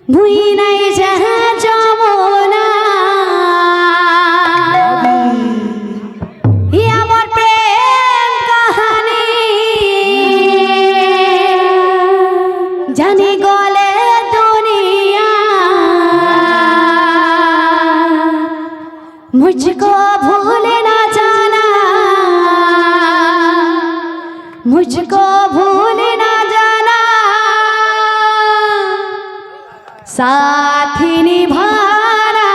ভুই নাই যাহা যমুনা ই আমার প্রেম কাহানি জানি গলে দুনিয়া मुझको भूले ना जाना मुझको भूले ना जाना साथी निभाना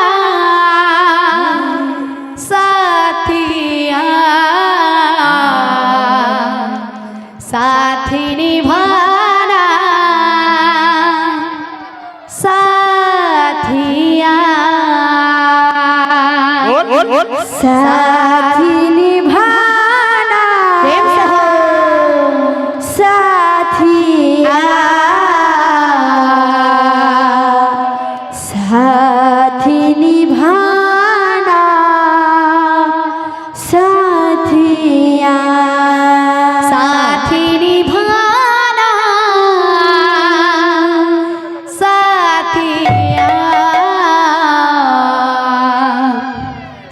साथिया साथी निभाना साथिया साथी निभाना प्रेम से हो साथिया साथी निभाना साथिया साथी निभाना साथिया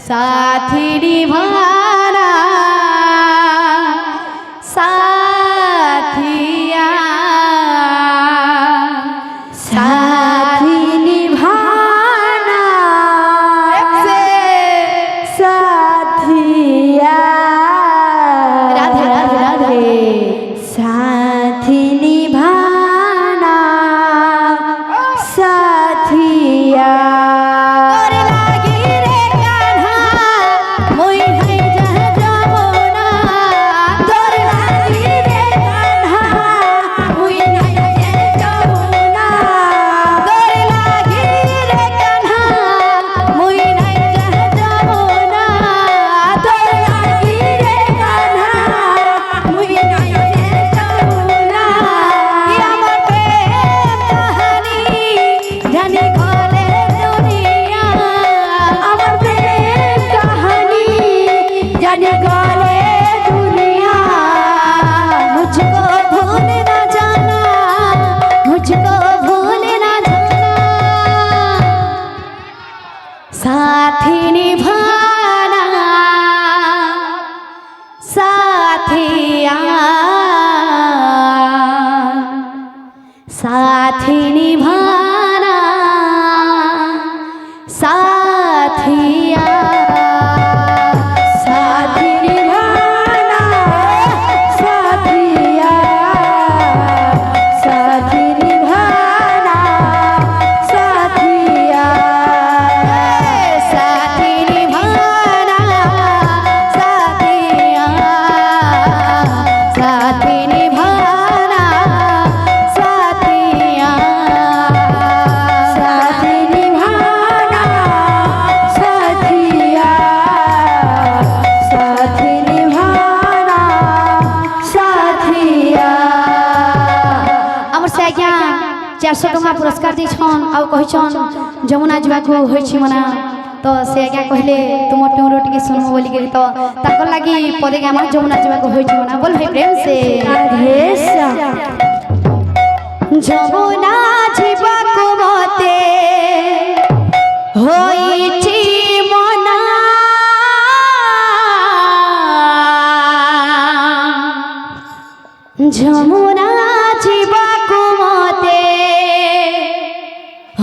साथी निभाना साथिया साथी निभाना साथिया राधे राधे राधे साथी निभाना साथिया साथी निभाना साथिया साथी निभाना साथिया साथी निभाना साथिया साथी निभाना साथिया साथी निभाना साथिया साथी निभाना साथिया साथी निभाना साथिया साथी निभाना साथिया আমার সে আজ্ঞা 400 টাকা পুরস্কার দিছন আর কহিছন যমুনা যাবাকু হইছি মনা তো সে আজ্ঞা কহিলে তোমার টুঁড়ো টিকে শুনবো বলি গেলি তো তাকর লাগি পদে আমার যমুনা যাবাকু হইছি মনা বল ভাই প্রেম সে যমুনা যাবাকু মতে হইছি মনা যমুনা যাবাকু মতে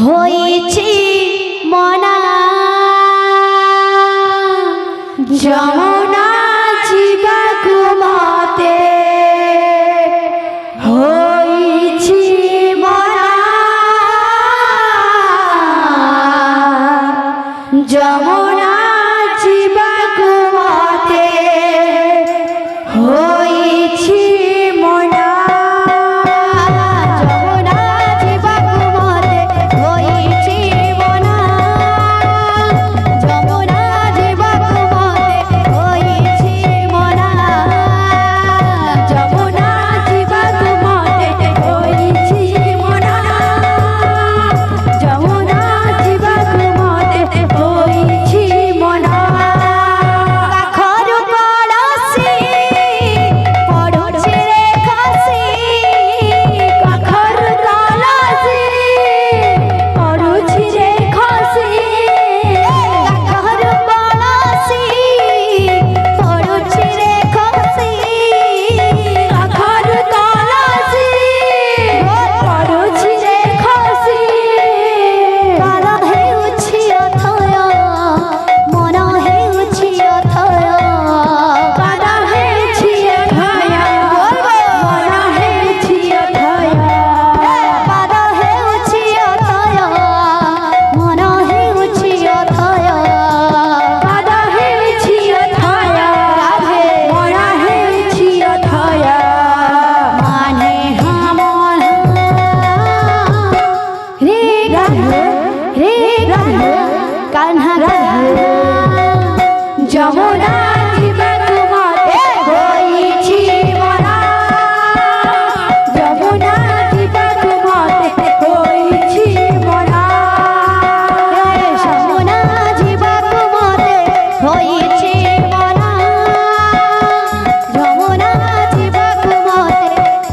হইছি মনা যমুনা যাবাকু মতে হইছি মনা যমুনা যাবাকু মতে হইছি মনা যমুনা যাবাকু মতে হইছি মনা যমুনা যাবাকু মতে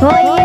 হইয়া